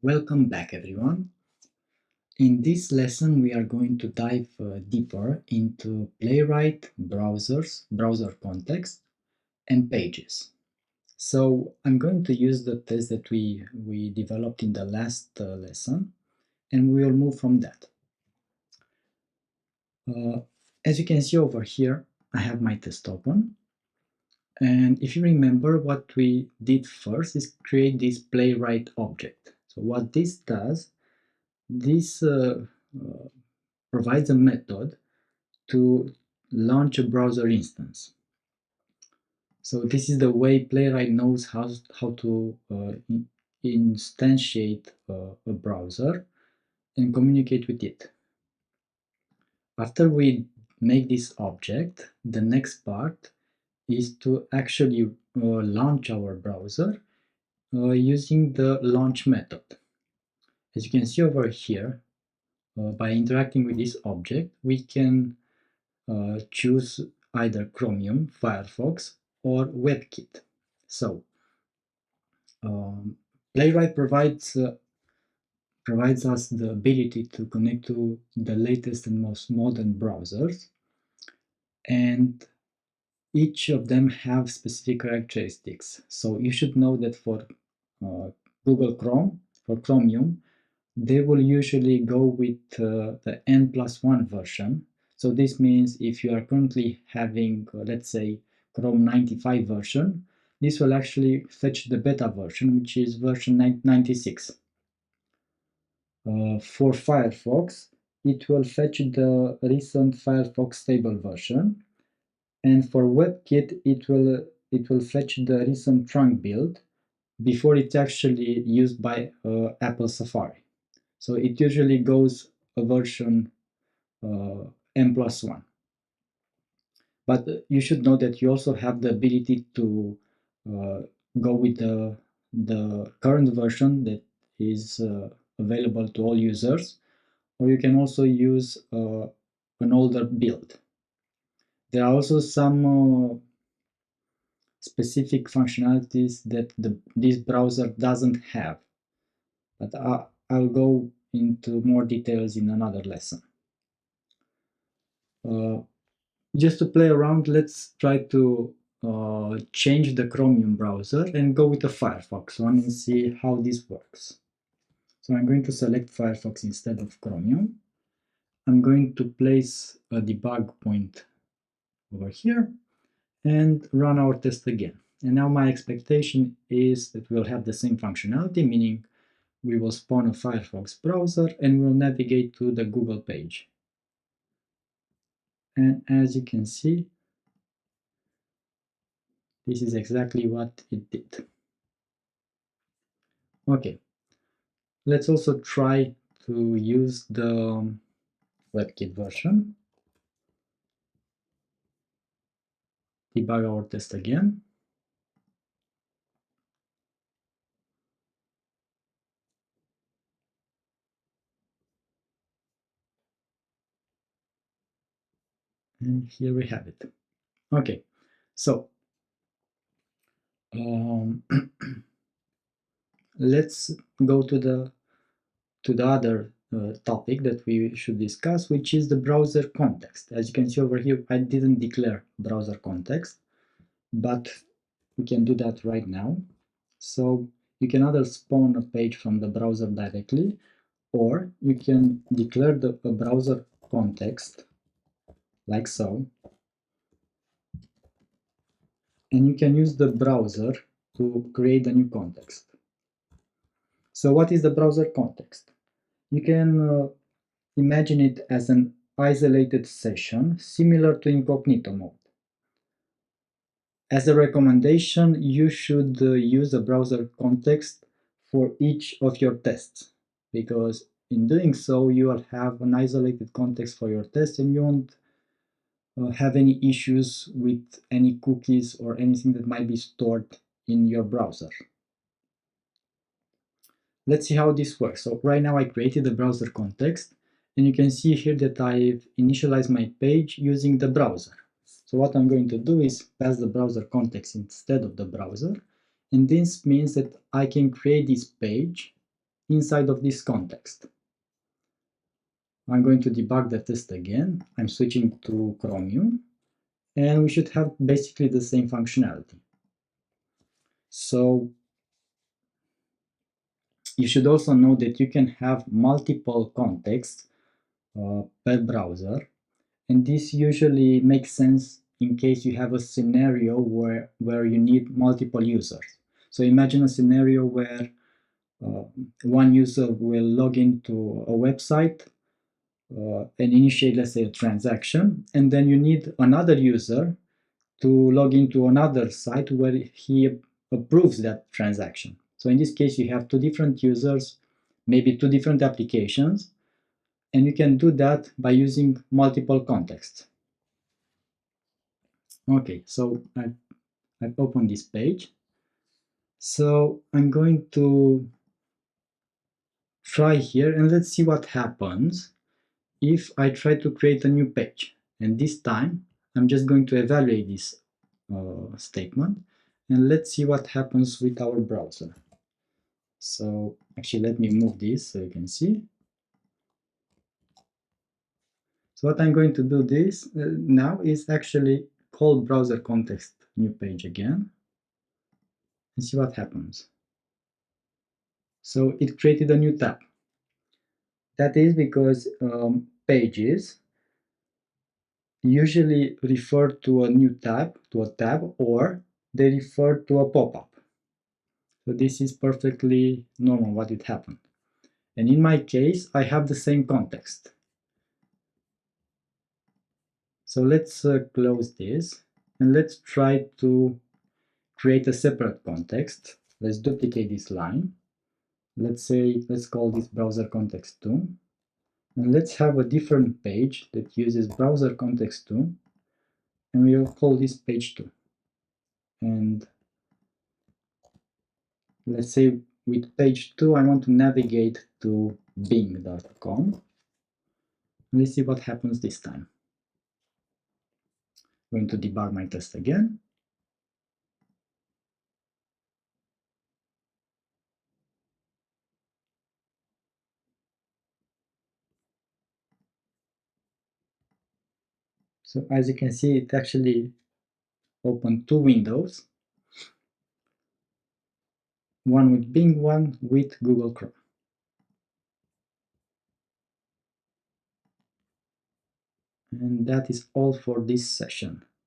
Welcome back, everyone. In this lesson, we are going to dive deeper into Playwright, browsers, browser context, and pages. So I'm going to use the test that we developed in the last lesson, and we will move from that. As you can see over here, I have my test open. And if you remember, what we did first is create this Playwright object. So what this does, this provides a method to launch a browser instance. So this is the way Playwright knows how to instantiate a browser and communicate with it. After we make this object, the next part is to actually launch our browser using the launch method. As you can see over here, by interacting with this object, we can choose either Chromium, Firefox, or WebKit. So, Playwright provides us the ability to connect to the latest and most modern browsers, and each of them have specific characteristics. So you should know that for Google Chrome, for Chromium, they will usually go with the N+1 version. So this means if you are currently having, let's say, Chrome 95 version, this will actually fetch the beta version, which is version 96. For Firefox, it will fetch the recent Firefox stable version, and for WebKit, it will fetch the recent trunk build before it's actually used by Apple Safari. So it usually goes a version N+1. But you should know that you also have the ability to go with the current version that is available to all users, or you can also use an older build. There are also some specific functionalities that this browser doesn't have, but I'll go into more details in another lesson. Just to play around, let's try to change the Chromium browser and go with the Firefox one and see how this works. So I'm going to select Firefox instead of Chromium. I'm going to place a debug point over here and run our test again. And now my expectation is that we'll have the same functionality, meaning we will spawn a Firefox browser and we'll navigate to the Google page. And as you can see, this is exactly what it did. Okay, let's also try to use the WebKit version. Debug our test again. And here we have it. Okay, so let's go to the other topic that we should discuss, which is the browser context. As you can see over here, I didn't declare browser context, but we can do that right now. So you can either spawn a page from the browser directly, or you can declare a browser context like so, and you can use the browser to create a new context. So what is the browser context? You can imagine it as an isolated session similar to incognito mode. As a recommendation, you should use a browser context for each of your tests, because in doing so you will have an isolated context for your test and you won't have any issues with any cookies or anything that might be stored in your browser. Let's see how this works. So right now I created a browser context, and you can see here that I've initialized my page using the browser. So what I'm going to do is pass the browser context instead of the browser, and this means that I can create this page inside of this context. I'm going to debug the test again. I'm switching to Chromium, and we should have basically the same functionality. So you should also know that you can have multiple contexts per browser, and this usually makes sense in case you have a scenario where you need multiple users. So imagine a scenario where one user will log into a website and initiate, let's say, a transaction, and then you need another user to log into another site where he approves that transaction. So in this case, you have two different users, maybe two different applications, and you can do that by using multiple contexts. Okay, so I've opened this page. So I'm going to try here, and let's see what happens if I try to create a new page. And this time, I'm just going to evaluate this statement, and let's see what happens with our browser. So actually, let me move this so you can see. So what I'm going to do now is actually call BrowserContext new page again and see what happens. So it created a new tab. That is because pages usually refer to a new tab, or they refer to a pop-up. So this is perfectly normal what would happen. And in my case, I have the same context. So let's close this, and let's try to create a separate context. Let's duplicate this line. Let's call this browser context 2. And let's have a different page that uses browser context 2, and we'll call this page 2. And let's say with page 2, I want to navigate to bing.com. Let's see what happens this time. I'm going to debug my test again. So as you can see, it actually opened two windows, one with Bing, one with Google Chrome. And that is all for this session.